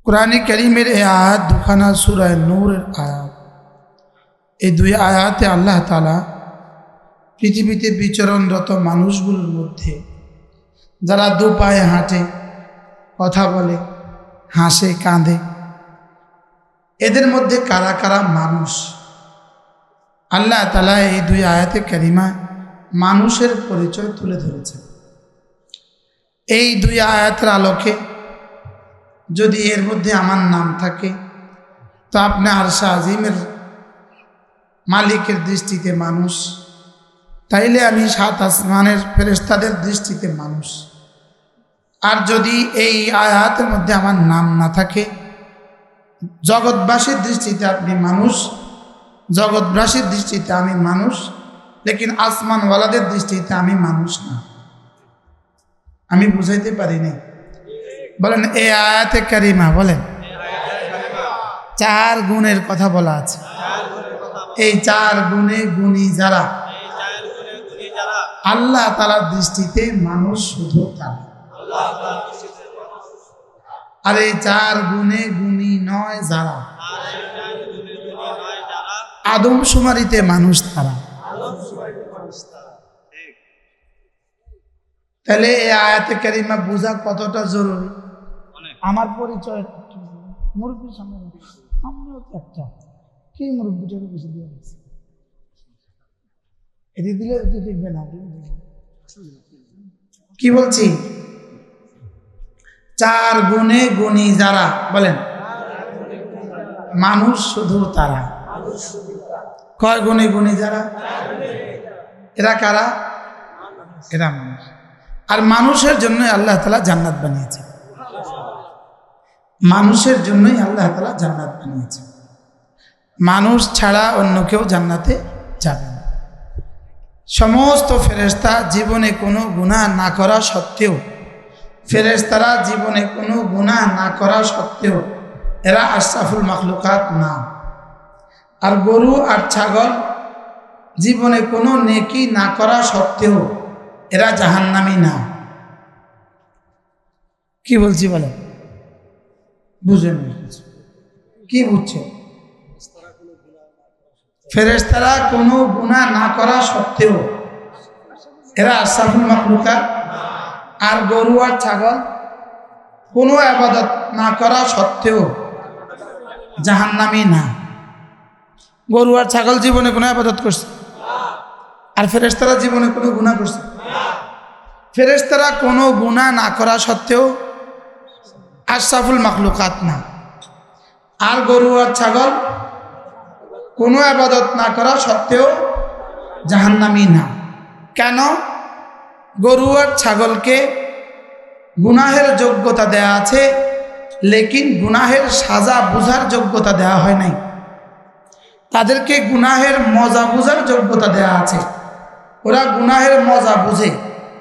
কুরআনে কারীমের এই আয়াত দুখানা সূরা নূরের আয়াত। এই দুই আয়াতে আল্লাহ তাআলা পৃথিবীতে বিচরণরত মানুষগুলোর মধ্যে যারা দু পায়ে হাঁটে, কথা বলে, হাসে, কাঁদে, এদের মধ্যে কারা কারা মানুষ, আল্লাহ তাআলা এই দুই আয়াতে কারিমা মানুষের পরিচয় তুলে ধরেছেন। এই দুই আয়াতের আলোকে যদি এর মধ্যে আমার নাম থাকে তো আপনি আরশে আজিমের মালিকের দৃষ্টিতে মানুষ, তাইলে আমি সাত আসমানের ফেরেশতাদের দৃষ্টিতে মানুষ। আর যদি এই আয়াতের মধ্যে আমার নাম না থাকে, জগৎবাসীর দৃষ্টিতে আপনি মানুষ, জগৎবাসীর দৃষ্টিতে আমি মানুষ, লেকিন আসমানওয়ালাদের দৃষ্টিতে আমি মানুষ না। আমি বুঝাইতে পারিনি। বলেন এই আয়াতে কারিমা, বলেন চার গুণের কথা বলা আছে। এই চার গুণে গুণী যারা, আল্লাহ তাআলার দৃষ্টিতে মানুষ শুধু তারা। আর এই চার গুণে গুণী নয় যারা, আদমশুমারিতে মানুষ তারা। তাহলে এই আয়াতে কারিমা বোঝা কতটা জরুরি। আমার পরিচয় মুরব্বীর সামনে, আমিও তো একটা কি মুরব্বীটাকে বেশি দিয়ে গেছে, এটি দিলে এটি দেখবে না। কি বলছি? চার গুণে গুণী যারা, বলেন মানুষ শুধু তারা। কয় গুণে গুণী যারা? এরা কারা? এরা মানুষ। আর মানুষের জন্য আল্লাহ তাআলা জান্নাত বানিয়েছে। মানুষের জন্যই আল্লাহ তাআলা জান্নাত বানিয়েছে। মানুষ ছাড়া অন্য কেউ জান্নাতে যাবে না। সমস্ত ফেরেশতা জীবনে কোনো গুনাহ না করা সত্ত্বেও, ফেরেশতারা জীবনে কোনো গুনাহ না করা সত্ত্বেও এরা আশরাফুল মাখলুকাত না। আর গরু আর ছাগল জীবনে কোনো নেকি না করা সত্ত্বেও এরা জাহান্নামী না। কি বলছি বলেন? বুঝেন কি বুঝছে? ফেরেশতারা কোনো গুনাহ না করা সত্ত্বেও এরা আশরাফুল মাখলুকাত। আর গরু আর ছাগল কোনো ইবাদত না করা সত্ত্বেও জাহান্নামী না। গরু আর ছাগল জীবনে কোনো ইবাদত করছে, আর ফেরেশতারা জীবনে কোনো গুনাহ করছে? ফেরেশতারা কোনো গুনাহ না করা সত্ত্বেও আশরাফুল মাখলুকাত না। আর গরু আর ছাগল কোনো ইবাদত না করা সত্ত্বেও জাহান্নামী না। কেন? গরু আর ছাগলকে গুনাহের যোগ্যতা দেয়া আছে, লেকিন গুনাহের সাজা বুঝার যোগ্যতা দেয়া হয় নাই। তাদেরকে গুনাহের মজা বুঝার যোগ্যতা দেয়া আছে। ওরা গুনাহের মজা বুঝে,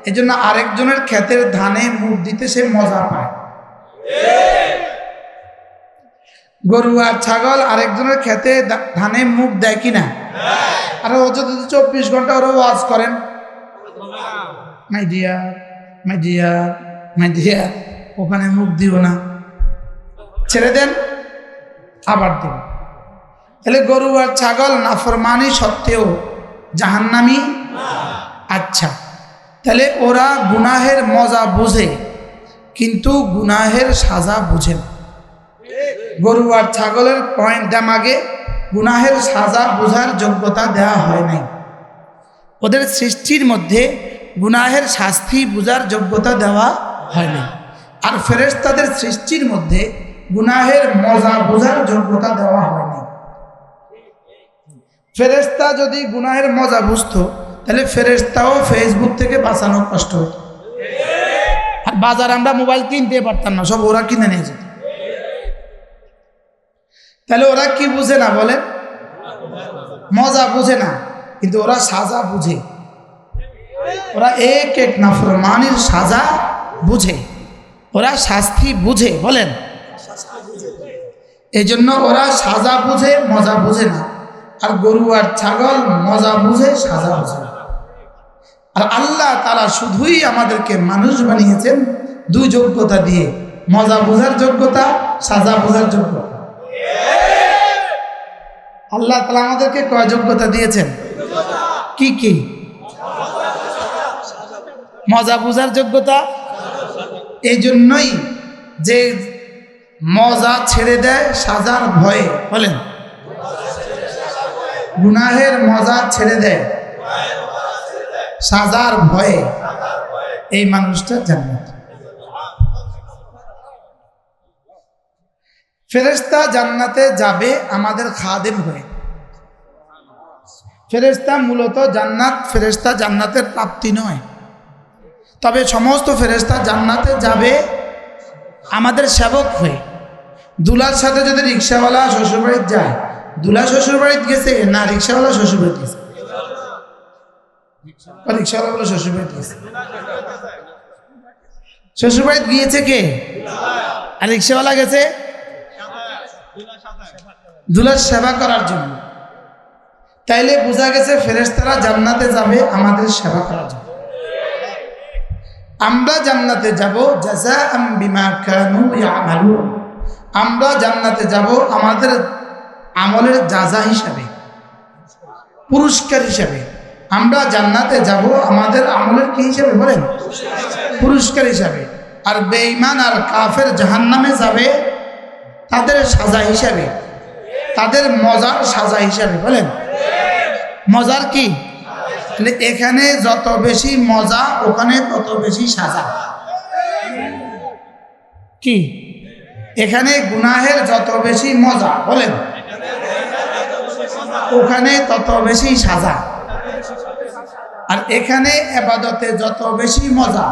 এজন্য আরেকজনের ক্ষেতের ধানে মুখ দিতে সে মজা পায়। গরু আর ছাগল আরেকজনের ক্ষেতে ধানে মুখ দেয় কিনা? আরে ও যদি 24 ঘন্টা ওরা ওয়াজ করেন, my dear my dear my dear, ওখানে মুখ দিও না, ছেড়ে দেন, আবার দেব। তাহলে গরু আর ছাগল নাফরমানি সত্ত্বেও জাহান্নামী? আচ্ছা, তাহলে ওরা গুনাহের মজা বুঝে কিন্তু গুনাহের সাজা বুঝে না। গরু আর ছাগলের পয়েন্ট দামাগে গুনাহের সাজা বোঝার যোগ্যতা দেওয়া হয় নাই। ওদের সৃষ্টির মধ্যে গুনাহের শাস্তি বোঝার যোগ্যতা দেওয়া হয় নাই। আর ফেরেশতাদের সৃষ্টির মধ্যে গুনাহের মজা বোঝার যোগ্যতা দেওয়া হয় নাই। ফেরেশতা যদি গুনাহের মজা বুঝতো তাহলে ফেরেশতাও ফেসবুক থেকে বাঁচানো কষ্ট হতো। আর বাজার আমরা মোবাইল কিনতে পারতাম না, সব ওরা কিনে নিয়ে যেত। তাহলে ওরা কি বুঝে না বলেন? মজা বুঝে না, কিন্তু ওরা সাজা বুঝে। ওরা এক এক নাফরমানির সাজা বুঝে, ওরা শাস্তি বুঝে। বলেন, এই জন্য ওরা সাজা বুঝে, মজা বুঝে না। আর গরু আর ছাগল মজা বুঝে, সাজা বুঝে না। আর আল্লাহ তাআলা শুধুই আমাদেরকে মানুষ বানিয়েছেন দুই যোগ্যতা দিয়ে, মজা বোঝার যোগ্যতা, সাজা বোঝার যোগ্যতা। আল্লাহ তাআলা আমাদেরকে কয় যোগ্যতা দিয়েছেন? কি কি? মজা বোঝার যোগ্যতা। এই জন্যই যে মজা ছেড়ে দেয় সাজার ভয়ে, বলেন, গুনাহের মজা ছেড়ে দেয় সাজার ভয়ে, এই মানুষটা জান্নাত। ফেরেশতা জান্নাতে যাবে আমাদের খাদেম হয়ে। ফেরেশতা মূলত জান্নাত, ফেরেশতা জান্নাতের প্রাপ্তি নয়, তবে সমস্ত ফেরেশতা জান্নাতে যাবে আমাদের সেবক হয়ে। দুলার সাথে যদি রিক্সাওয়ালা শ্বশুরবাড়িতে যায়, দুলা শ্বশুরবাড়িতে গেছে না রিক্সাওয়ালা শ্বশুরবাড়িতে গেছে? রিক্সাওয়ালা বলে শ্বশুরবাড়িতে গেছে। শ্বশুরবাড়িতে গিয়েছে কে? আর রিক্সাওয়ালা গেছে দুলার সেবা করার জন্য। তাইলে বোঝা গেছে ফেরেশতারা জান্নাতে যাবে আমাদের সেবা করার জন্য। আমরা জান্নাতে যাব জাযাআম বিমা কানু ইয়ামালুন। আমরা জান্নাতে যাব আমাদের আমলের জাযা হিসাবে, পুরস্কার হিসাবে। আমরা জান্নাতে যাব আমাদের আমলের কি হিসাবে? বলেন, পুরস্কার হিসাবে। আর বেঈমান আর কাফের জাহান্নামে যাবে তাদের সাজা হিসাবে, তাদের মজার সাজা হিসাবে। বলেন, মজার কি? এখানে যত বেশি মজা ওখানে তত বেশি সাজা। কি? এখানে গুনাহের যত বেশি মজা, বলেন, ওখানে তত বেশি সাজা। আর এখানে ইবাদতে যত বেশি মজা,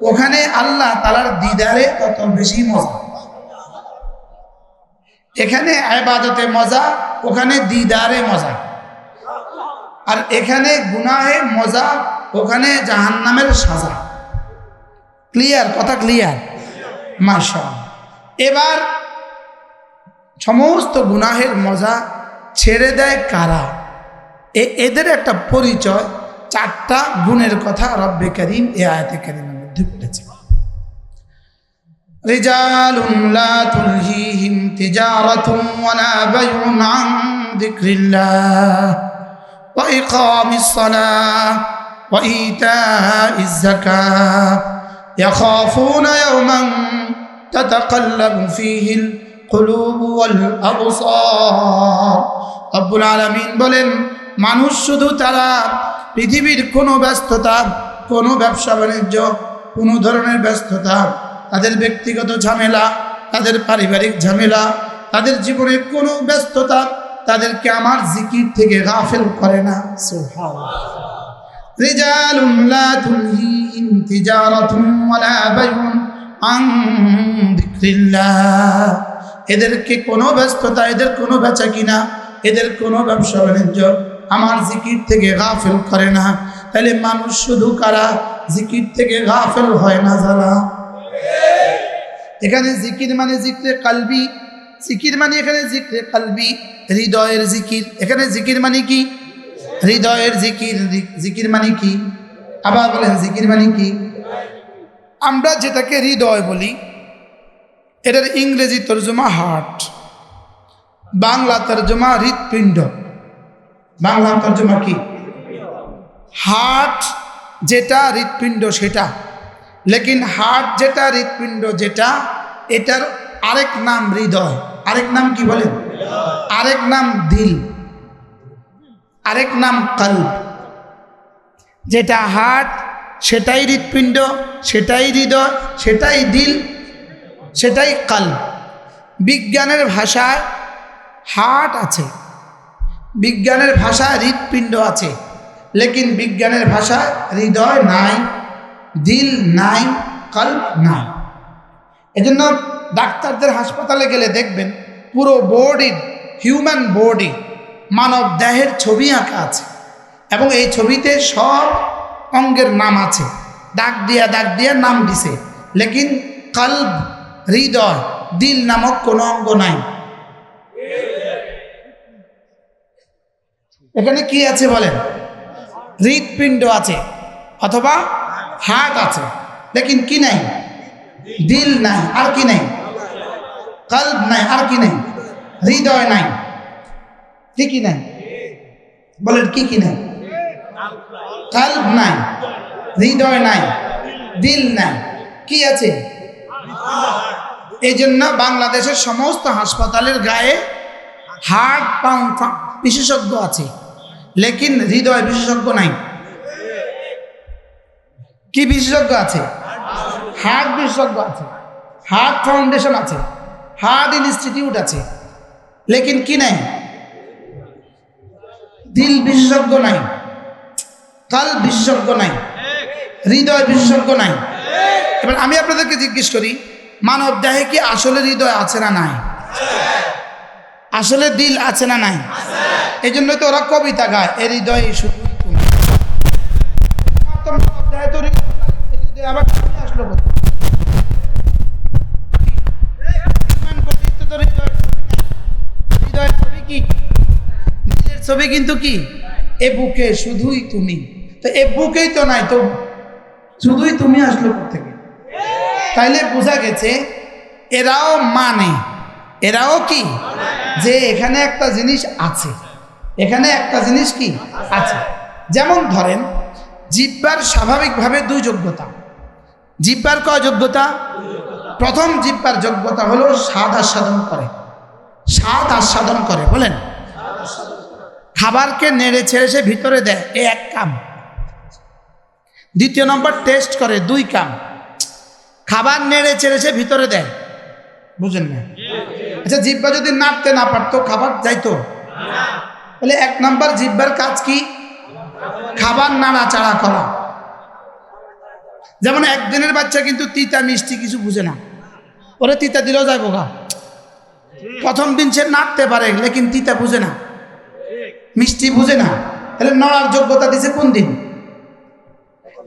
ওখানে আল্লাহ তাআলার দিদারে তত বেশি মজা। এখানে ইবাদতে মজা, ওখানে দিদারে মজা। আর এখানে গুনাহে মজা, ওখানে জাহান্নামের সাজা। ক্লিয়ার? কথা ক্লিয়ার? মাশাআল্লাহ। এবার সমস্ত গুনাহের মজা ছেড়ে দেয় কারা? এদের একটা পরিচয়, চারটা গুণের কথা রব্বে কারীম এই আয়াতে কারীমের মধ্যে বলেছে। রিজালুন লা তুলহিহিম তিজারাতুন ওয়ালা বাইউন আন যিকরিল্লাহ ওয়া ইকামিস সালাহ ওয়া ইতাইজ যাকাহ ইয়াখাফুনা ইয়াওমান তাতাকাল্লাবু ফীহিল কুলুবু ওয়াল আবসার। রব্বুল আলামিন বলেন, মানুষ শুধু তারা পৃথিবীর কোনো ব্যস্ততা, কোনো ব্যবসা বাণিজ্য, কোনো ধরনের ব্যস্ততা, তাদের ব্যক্তিগত ঝামেলা, তাদের পারিবারিক ঝামেলা, তাদের জীবনের কোনো ব্যস্ততা তাদেরকে আমার জিকির থেকে গাফিল করে না। সুবহানাল্লাহ। রিজালুন লা তুলহিহিম তিজারাতুন ওয়ালা বাইউন আন যিকরিল্লাহ। এদেরকে কোনো ব্যস্ততা, এদের কোনো বেচা কিনা, এদের কোনো ব্যবসা বাণিজ্য আমার জিকির থেকে গাফিল করে না। তাহলে মানুষ শুধু কারা জিকির থেকে গাফিল হয় না? যারা এখানে জিকির মানে জিকরে কালবি, জিকির মানে এখানে জিকরে কালবি, হৃদয়ের জিকির। এখানে জিকির মানে কি? হৃদয়ের জিকির। জিকির মানে কি? আবার বলেন, জিকির মানে কি? আমরা যেটাকে হৃদয় বলি, এটার ইংরেজি তর্জমা হার্ট, বাংলা তর্জমা হৃৎপিণ্ড। বাংলা তর্জমা কি? হার্ট যেটা, হৃৎপিণ্ড সেটা। লেকিন হার্ট যেটা, হৃৎপিণ্ড যেটা, এটার আরেক নাম হৃদয়। আরেক নাম কি বলেন? আরেক নাম দিল, আরেক নাম কলব। যেটা হার্ট সেটাই হৃৎপিণ্ড, সেটাই হৃদয়, সেটাই দিল, সেটাই কলব। বিজ্ঞানের ভাষায় হার্ট আছে, বিজ্ঞানের ভাষায় হৃৎপিণ্ড আছে, লেকিন বিজ্ঞানের ভাষায় হৃদয় নাই, দিল নাই, কলব নাই। এজন্য ডাক্তারদের হাসপাতালে গেলে দেখবেন পুরো বডির, হিউম্যান বডি, মানব দেহের ছবি আঁকা আছে এবং এই ছবিতে সব অঙ্গের নাম আছে, দাগ দিয়া নাম দিছে। লেকিন কলব, হৃদয়, দিল নামক কোনো অঙ্গ নাই। এখানে কি আছে বলেন? হৃৎপিণ্ড আছে অথবা হার্ট আছে, লেকিন কি নাই? দিল নাই, আর কি নাই? কলব নাই, আর কি নাই? হৃদয় নাই। কি কি নাই বলেন? কি কি নাই? কলব নাই, হৃদয় নাই, দিল নাই, কি আছে? এই জন্য বাংলাদেশের সমস্ত হাসপাতালের গায়ে হার্ট বিশেষজ্ঞ আছে, লেকিন হৃদয় বিশেষজ্ঞ নাই। কি বিশেষজ্ঞ আছে? হার্ট বিশেষজ্ঞ আছে, হার্ট ফাউন্ডেশন আছে, হার্ট ইনস্টিটিউট আছে, লেকিন কি নাই? দিল বিশেষজ্ঞ নাই, কলব বিশেষজ্ঞ নাই, হৃদয় বিশেষজ্ঞ নাই। এবার আমি আপনাদেরকে জিজ্ঞেস করি, মানব দেহে কি আসলে হৃদয় আছে না নাই? আসলে দিল আছে না নাই? এই জন্যই তো ওরা কবিতা গায়, এ হৃদয় শুধু তুমি। মানব দেহে তো হৃদয় আবার আসলো কোথায়? হৃদয়ের ছবি কি? দিলের ছবি কিন্তু কি? এ বুকে শুধুই তুমি। তো এ বুকেই তো নাই, তো শুধুই তুমি আসলো কোথেকে? তাইলে বোঝা গেছে এরাও মানে, এরাও কি যে এখানে একটা জিনিস আছে, এখানে একটা জিনিস কি আছে। যেমন ধরেন জিহ্বার স্বাভাবিকভাবে দুই যোগ্যতা। জিহ্বার কয় যোগ্যতা? প্রথম জিহ্বার যোগ্যতা হলো স্বাদ আস্বাদন করে, স্বাদ আস্বাদন করে। বলেন, খাবারকে নেড়ে ছেড়ে সে ভিতরে দেয়, এ এক কাম। দ্বিতীয় নম্বর টেস্ট করে, দুই কাম। খাবার নেড়ে ছেড়ে সে ভিতরে দেয়, বুঝেন না? আচ্ছা, জিহ্বা যদি নাড়তে না পারতো খাবার যাইতো? তাহলে এক নম্বর জিহ্বার কাজ কি? খাবার নাড়াচাড়া করা। যেমন একদিনের বাচ্চা কিন্তু তিতা মিষ্টি কিছু বুঝে না, ওরে তিতা দিলেও যাইব গা। প্রথম দিন সে নাড়তে পারে, লেকিন তিতা বুঝে না, মিষ্টি বুঝে না। তাহলে নড়ার যোগ্যতা দিছে কোন দিন?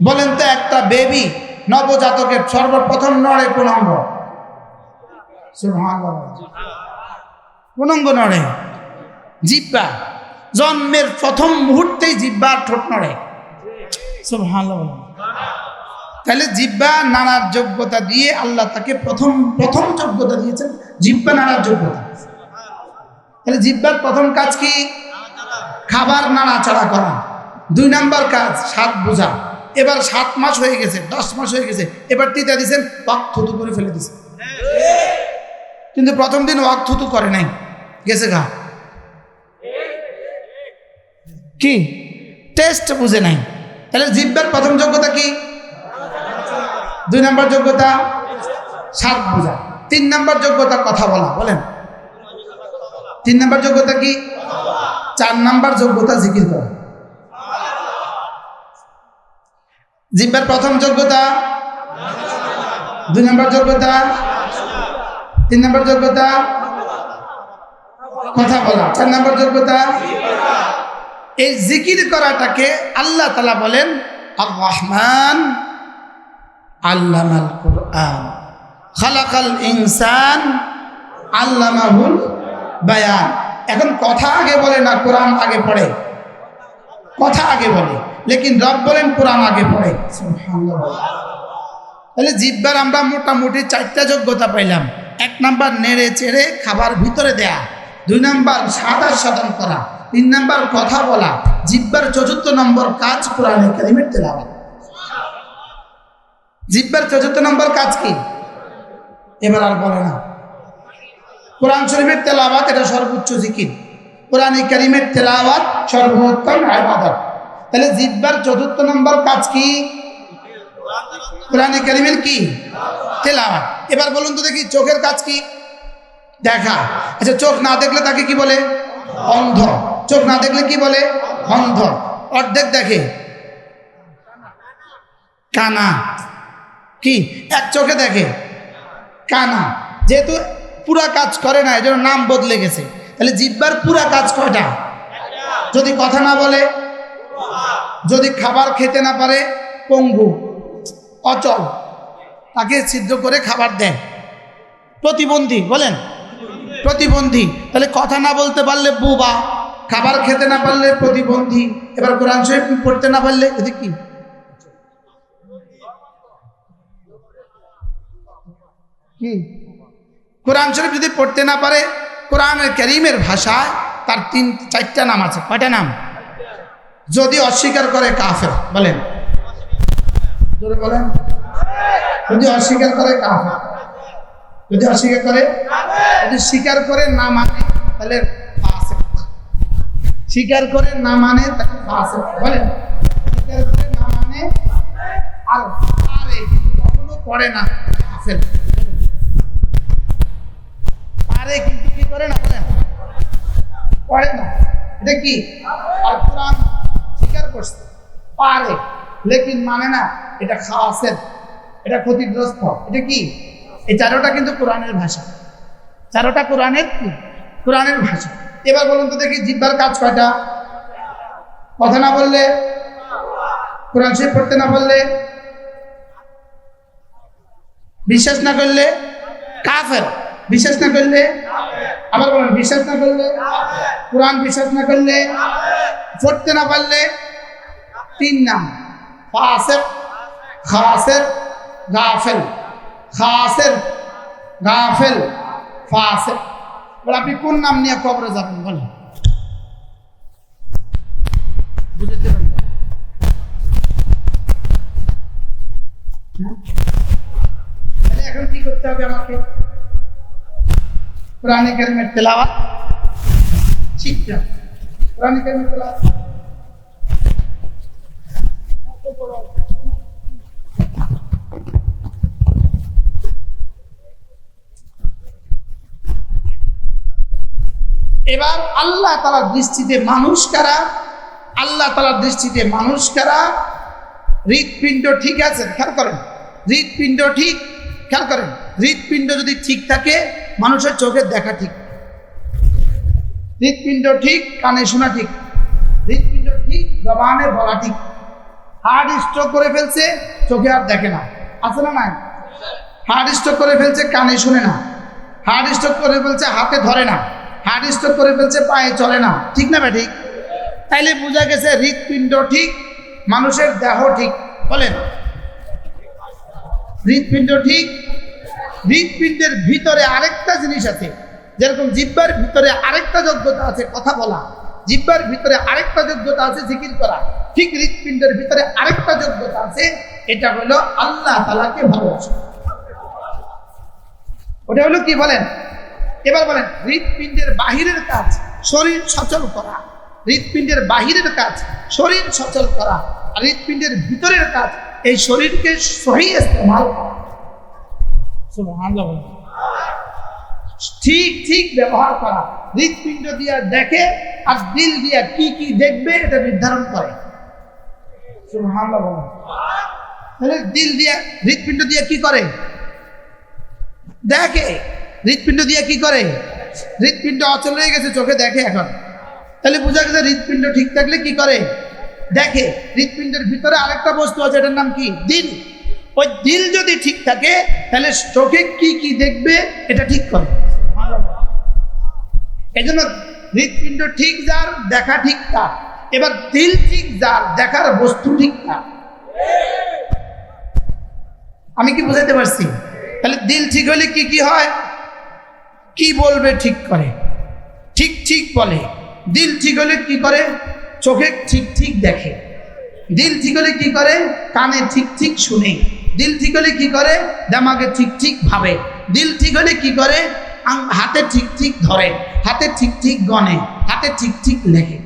বলেন তো, একটা বেবি নবজাতকের সর্বপ্রথম নড়ে কোন অঙ্গ? কোন অঙ্গ নড়ে? জিহ্বা। জন্মের প্রথম মুহূর্তেই জিহ্বা ঠোঁট নড়ে। সুবহানাল্লাহ। তাহলে জিহ্বা নাড়ার যোগ্যতা দিয়ে আল্লাহ তাকে প্রথম যোগ্যতা দিয়েছেন, জিহ্বা নাড়ার যোগ্যতা। তাহলে জিহ্বার প্রথম কাজ কি? খাবার নাড়াচাড়া করা। দুই নাম্বার কাজ স্বাদ বোঝা। এবার 7 মাস হয়ে গেছে, 10 মাস হয়ে গেছে, এবার তিতা দিয়েছেন, ওয়াক থুতু করে ফেলে দিয়েছে। কিন্তু প্রথম দিন ওয়াক থুতু করে নাই, গেছে গা। কি? টেস্ট বুঝে নাই। তাহলে জিহ্বার প্রথম যোগ্যতা কি? 2 নম্বর যোগ্যতা স্বাদ বোঝা। 3 নম্বর যোগ্যতা কথা বলা। বলেন, 3 নম্বর যোগ্যতা কি? 4 নম্বর যোগ্যতা জিকির করা। জিহ্বার প্রথম যোগ্যতা, 2 নম্বর যোগ্যতা, 3 নম্বর যোগ্যতা কথা বলা, 4 নম্বর যোগ্যতা। এই জিকির করাটাকে আল্লাহ তাআলা বলেন আর রহমান আল্লামাল কুরআন খালাকাল ইনসান আল্লামাহুল বায়ান। এখন কথা আগে বলে না, কোরআন আগে পড়ে? কথা আগে বলে, লেকিন রব বলেন কোরআন আগে পড়ে। সুবহানাল্লাহ। তাহলে জিহ্বার আমরা মোটামুটি 4টা যোগ্যতা পাইলাম। 1 নাম্বার নেড়ে চেড়ে খাবার ভিতরে দেয়া, 2 নাম্বার স্বাদ আস্বাদন করা, 3 নাম্বার কথা বলা। জিহ্বার 4র্থ নম্বর কাজ কোরআনে কারিমের তেলাওয়াত। জিহ্বার 4র্থ নম্বর কাজ কি? এবার আর বলে না। কোরআন শরীফের তেলাওয়াত এটা সর্বোচ্চ জিকির, কোরআনে কারিমের তেলাওয়াত সর্বোত্তম ইবাদত। তাহলে জিহ্বার 4র্থ নম্বর কাজ কি? কোরআনে কারিমের কি? তেলাওয়াত। এবার বলুন তো দেখি, চোখের কাজ কি? দেখা। আচ্ছা, চোখ না দেখলে তাকে কি বলে? অন্ধ। চোখ না দেখলে কি বলে? অন্ধ। অর্ধেক দেখে, কানা। কি? এক চোখে দেখে, কানা। যেহেতু পুরা কাজ করে না, এজন্য নাম বদলে গেছে। তাহলে জিহ্বার পুরা কাজ কয়টা? যদি কথা না বলে, যদি খাবার খেতে না পারে, পঙ্গু, অচল, তাকে ছিদ্র করে খাবার দেন। প্রতিবন্ধী। বলেন, প্রতিবন্ধী। তাহলে কথা না বলতে পারলে বুবা, খাবার খেতে না পারলে প্রতিবন্ধী। এবার কোরআন শরীফ পড়তে না পারলে এতে কি? কি কোরআন শরীফ যদি পড়তে না পারে, কোরআনের কারীমের ভাষায় তার 4টা নাম আছে। কয়টা নাম? যদি অস্বীকার করে কাফের। বলেন, জোরে বলেন। যদি অস্বীকার করে কাফের, যদি অস্বীকার করে, যদি স্বীকার করে না মানে তাহলে ফাসিক। স্বীকার করে না মানে তাহলে ফাসিক। বলেন, স্বীকার করে না মানে আর পারে কখনো করে না কাফের। পারে কিন্তু কি করে না, বলেন করে না। এটা কি? আর কোরআন স্বীকার করছে পারে লেকিন মানে না, এটা খাসের, এটা ক্ষতিগ্রস্ত। এটা কি? এই 4টা কিন্তু কোরআনের ভাষা। 4টা কোরআনের কি? কোরআনের ভাষা। এবার বলুন তো দেখি, জিহ্বার কাজ কয়টা? কথা না বললে, কোরআন শরীফ পড়তে না বললে, বিশ্বাস না করলে কাফের, বিশ্বাস না করলে, আবার বলেন বিশ্বাস না করলে, কোরআন বিশ্বাস না করলে, পড়তে না পারলে, 3 নাম, ফাসিক, খাসির, গাফিল। খাসির, গাফিল, ফাসিক। বলে আপনি কোন নাম নিয়ে কবরে যাবেন? বলেন, বুঝতে পারবেন? তাহলে এখন কি করতে হবে আমাকে? কোরআন কারীমের তেলাওয়াত শিখতে হবে। কোরআন কারীমের তেলাওয়াত এবার আল্লাহ তাআলার দৃষ্টিতে মানুষ কারা? আল্লাহ তাআলার দৃষ্টিতে মানুষ কারা? হৃৎপিণ্ড ঠিক আছে, খেয়াল করেন। হৃৎপিণ্ড ঠিক, খেয়াল করেন। হৃৎপিণ্ড যদি ঠিক থাকে, মানুষের চোখে দেখা ঠিক। হৃৎপিণ্ড ঠিক, কানে শোনা ঠিক। হৃৎপিণ্ড ঠিক, জবানে বলা ঠিক। হার্ট স্ট্রোক করে ফেলছে, চোখে আর দেখে না, আছে না নাই? হার্ট স্ট্রোক করে ফেলছে, কানে শুনে না। হার্ট স্ট্রোক করে ফেলছে, হাতে ধরে না। হার্ট স্ট্রোক করে ফেলছে, পায়ে চলে না। ঠিক না ঠিক? তাইলে বোঝা গেছে হৃৎপিণ্ড ঠিক, মানুষের দেহ ঠিক। বলেন, হৃৎপিণ্ড ঠিক। হৃৎপিণ্ডের ভিতরে আরেকটা জিনিস আছে, যেরকম জিহ্বার ভিতরে আরেকটা যোগ্যতা আছে কথা বলা, জিহ্বার ভিতরে আরেকটা যোগ্যতা আছে জিকির করা, ঠিক হৃৎপিণ্ডের ভিতরে আরেকটা যোগ্যতা আছে, এটা হলো আল্লাহ তাআলাকে ভালোবাসা। ওটা হলো কি বলেন? এবার বলেন, হৃৎপিণ্ডের বাহিরের কাজ শরীর সচল করা। হৃৎপিণ্ডের বাহিরের কাজ শরীর সচল করা, আর হৃৎপিণ্ডের ভিতরের কাজ এই শরীরকে সহি ইস্তেমাল করা। সুবহানাল্লাহ। ঠিক ঠিক ব্যবহার করা। হৃৎপিণ্ড দিয়া দেখে আর দিল দিয়া কি কি দেখবে এটা নির্ধারণ করে। সুবহানাল্লাহ। তাহলে দিল দিয়া, হৃৎপিণ্ড দিয়া কি করে? দেখে। হৃৎপিণ্ড দিয়া কি করে? হৃৎপিণ্ড অচল হয়ে গেছে, চোখে দেখে এখন। তাহলে বোঝা গেছে হৃৎপিণ্ড ঠিক থাকলে কি করে? দেখে। হৃৎপিণ্ডের ভিতরে আরেকটা বস্তু আছে, এটার নাম কি? দিল। ওই দিল যদি ঠিক থাকে তাহলে চোখে কি কি দেখবে এটা ঠিক করে। এই জন্য হৃৎপিণ্ড ঠিক যার, দেখা ঠিক তার। এবার দিল ঠিক যার, দেখার বস্তু ঠিক তার। আমি কি বুঝাতে পারছি? তাহলে দিল ঠিক হলে কি কি হয়? কি বলবে ঠিক করে, ঠিক ঠিক বলে। দিল ঠিক হলে কি করে? চোখে ঠিক ঠিক দেখে। দিল ঠিক হলে কি করে? কানে ঠিক ঠিক শুনে। দিল ঠিক হলে কি করে? দিমাগে ঠিক ঠিক ভাবে। দিল ঠিক হলে কি করে? হাতে ঠিক ঠিক ধরে, হাতে ঠিক ঠিক গনে, হাতে ঠিক ঠিক লেখে।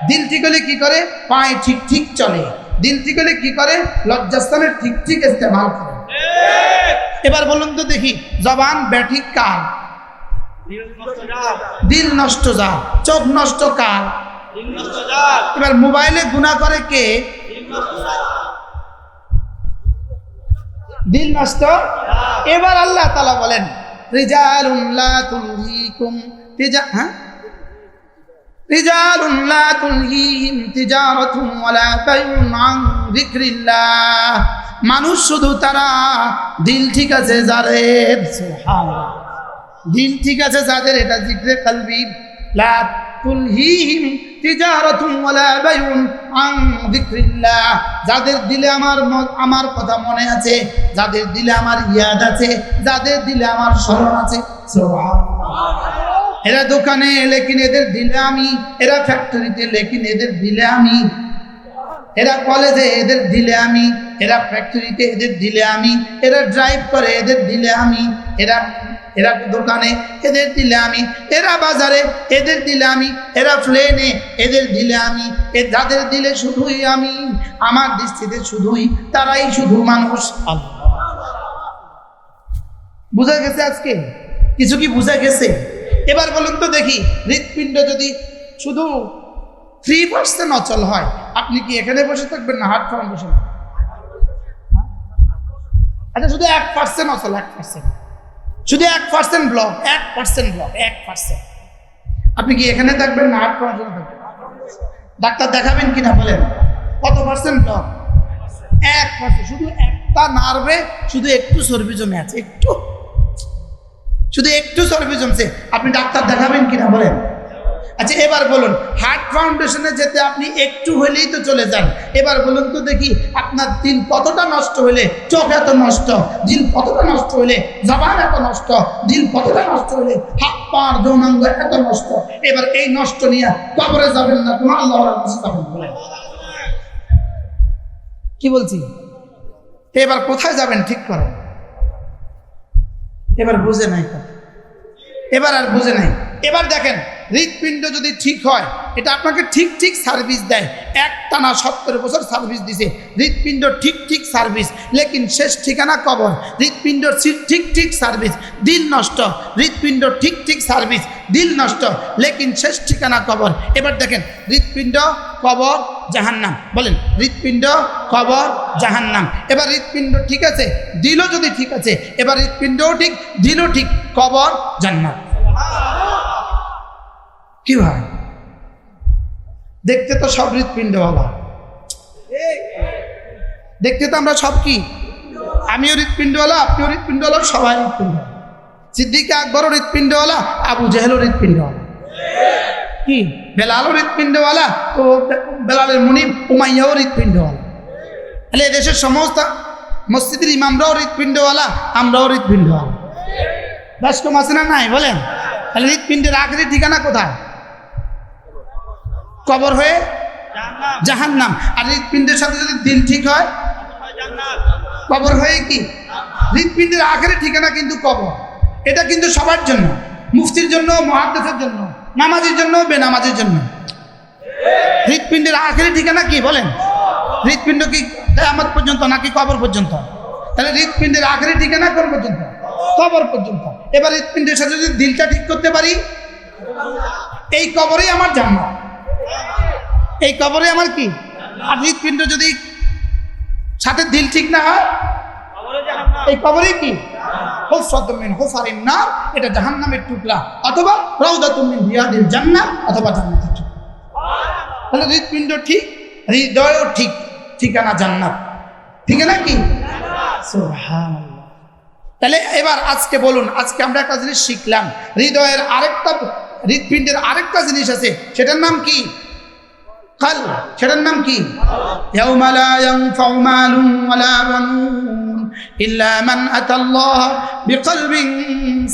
দিল ঠিক হলে কি করে? পায়ে ঠিক ঠিক চলে। দিল ঠিক হলে কি করে? লজ্জাস্থানের ঠিক ঠিক ইস্তেমাল করে। এবার বলুন তো দেখি, জবান ব্যাঠিক কার? দিল নষ্ট যার। চোখ নষ্ট কার? এবার মোবাইলে গুনাহ করে কে? দিল নষ্ট। এবার আল্লাহ তাআলা বলেন, রিজালুন লা তুলহিকুম রিজালুন লা তুলহিহিম তিজারাতুন ওয়ালা বাইউন আন যিকরিল্লাহ। মানুষ শুধু তারা, দিল ঠিক আছে যাদের, সুবহানাল্লাহ, দিল ঠিক আছে যাদের, এটা জিকরে কলবি, লা তুলহিহিম তিজারাতুন ওয়ালা বাইউন আন যিকরিল্লাহ, যাদের দিলে আমার কথা মনে আছে, যাদের দিলে আমার ইয়াদ আছে, যাদের দিলে আমার স্মরণ আছে, সুবহানাল্লাহ। এরা দোকানে লেকিন এদের দিলে আমি, এরা ফ্যাক্টরিতে লেকিন এদের দিলে আমি, এরা কলেজে এদের দিলে আমি, এরা ফ্যাক্টরিতে এদের দিলে আমি, এরা ড্রাইভ করে এদের দিলে আমি, এরা দোকানে এদের দিলে আমি, এরা বাজারে এদের দিলে আমি, এরা প্লেনে এদের দিলে আমি, যাদের দিলে শুধুই আমি, আমার দৃষ্টিতে শুধুই তারাই শুধু মানুষ। বুঝা গেছে? আজকে কিছু কি বুঝা গেছে? এবার বলুন তো দেখি, হৃৎপিণ্ড যদি শুধু 3% অচল হয়, আপনি কি এখানে বসে থাকবেন না হার্ট ফাউন্ডেশন? আচ্ছা, শুধু 1% অচল, 1%, শুধু 1% ব্লক, 1% ব্লক, 1%, আপনি কি এখানে থাকবেন না হার্ট ফাউন্ডেশন থাকবেন? ডাক্তার দেখাবেন কিনা বলেন? কত পার্সেন্ট ব্লক? 1%। শুধু একটা নার্ভে শুধু একটু চর্বি জমে আছে, শুধু একটু চর্বি জমছে, আপনি ডাক্তার দেখাবেন কিনা বলেন? আচ্ছা, এবার বলুন, হার্ট ফাউন্ডেশনে যেতে আপনি একটু হলেই তো চলে যান। এবার বলুন তো দেখি, আপনার দিল কতটা নষ্ট হলে চোখ এত নষ্ট, দিল কতটা নষ্ট হলে জবান এত নষ্ট, দিল কতটা নষ্ট হলে হাত পার যৌনাঙ্গ এত নষ্ট। এবার এই নষ্ট নিয়ে কবরে যাবেন না, তোমার আল্লাহর কাছে যাবেন বলেন? কি বলছি? এবার কোথায় যাবেন ঠিক করেন। এবার বুঝে নাই, এবার আর বুঝে নাই। এবার দেখেন, হৃৎপিণ্ড যদি ঠিক হয়, এটা আপনাকে ঠিক সার্ভিস দেয়। একটানা 70 বছর সার্ভিস দিছে হৃৎপিণ্ড, ঠিক সার্ভিস, লেকিন শেষ ঠিকানা কবর। হৃৎপিণ্ড ঠিক সার্ভিস, দিল নষ্ট। হৃৎপিণ্ড ঠিক সার্ভিস, দিল নষ্ট, লেকিন শেষ ঠিকানা কবর। এবার দেখেন, হৃৎপিণ্ড, কবর, জাহান্নাম। বলেন, হৃৎপিণ্ড, কবর, জাহান্নাম। এবার হৃৎপিণ্ড ঠিক আছে, দিলও যদি ঠিক আছে, এবার হৃৎপিণ্ডও ঠিক, দিলও ঠিক, কবর, জান্নাত। কি ভাই, দেখতে তো সব হৃৎপিণ্ডওয়ালা, দেখতে তো আমরা সব কি, আমিও হৃৎপিণ্ডওয়ালা, আপনিও হৃৎপিণ্ডওয়ালা, সবাই হৃৎপিণ্ডওয়ালা। সিদ্দিক আকবরও হৃৎপিণ্ডওয়ালা, আবু জেহেলও হৃৎপিণ্ডওয়ালা, কি বেলালও হৃৎপিণ্ডওয়ালা, তো বেলালের মুনিব উমাইয়াও হৃৎপিণ্ডওয়ালা। তাহলে এদেশের সমস্ত মসজিদের ইমামরাও হৃৎপিণ্ডওয়ালা, আমরাও হৃৎপিণ্ডওয়ালা। বেশ কম আছে না নাই বলেন? তাহলে হৃৎপিণ্ডের আখেরি ঠিকানা কোথায়? কবর হয়ে জাহান্নাম। আর হৃৎপিণ্ডের সাথে যদি দিল ঠিক হয়, কবর হয়ে কি? হৃৎপিণ্ডের আখেরি ঠিকানা কিন্তু কবর। এটা কিন্তু সবার জন্য, মুফতির জন্য, মুহাদ্দিসের জন্য, নামাজির জন্য, বেনামাজির জন্য। হৃৎপিণ্ডের আখেরি ঠিকানা কি বলেন? হৃৎপিণ্ড কি কিয়ামত পর্যন্ত নাকি কবর পর্যন্ত? তাহলে হৃৎপিণ্ডের আখেরি ঠিকানা কোন পর্যন্ত? কবর পর্যন্ত। এবার হৃৎপিণ্ডের সাথে যদি দিলটা ঠিক করতে পারি, এই কবরেই আমার জান্নাত, এই কবরে আমার কি? আর হৃৎপিণ্ড যদি সাথে দিল ঠিক না হয়, এই কবরে কি? হুফরাতুম মিন হুফারিন নার, এটা জাহান্নামের টুকরা, অথবা রাউদাতুম মিন রিয়াদিল জান্নাহ, অথবা জান্নাতের টুকরা। তাহলে হৃৎপিণ্ড ঠিক, হৃদয়ও ঠিক, ঠিকানা জান্নাত। ঠিকানা কি? সুবহানাল্লাহ। তাহলে এবার আজকে বলুন, আজকে আমরা একটা জিনিস শিখলাম, হৃদয়ের আরেকটা, হৃৎপিণ্ডের আরেকটা জিনিস আছে, সেটার নাম কি? কাল। সেটার নাম কি? ইয়াউমা লা ইয়ানফাউ মালুন ওয়ালা বানুন ইল্লা মান আতাল্লাহ বিকলবিন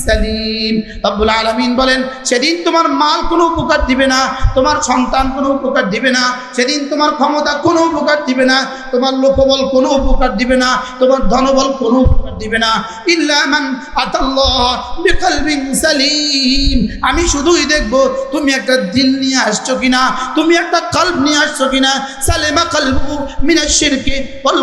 সালিম। রব্বুল আলামিন বলেন, সেদিন তোমার মাল কোনো উপকার দিবে না, তোমার সন্তান কোনো উপকার দিবে না, সেদিন তোমার ক্ষমতা কোনো উপকার দিবে না, তোমার লোকবল কোনো উপকার দিবে না, তোমার ধনবল কোনো উপকার দিবে না, ইল্লা মান আতাল্লাহ বিকলবিন সালিম। আমি শুধুই দেখবো তুমি একটা দিল নিয়ে আসছো কিনা, তুমি একটা কলব নিয়ে আসছো কিনা। সালেমা কলবু মিনাশ শিরকি ওয়াল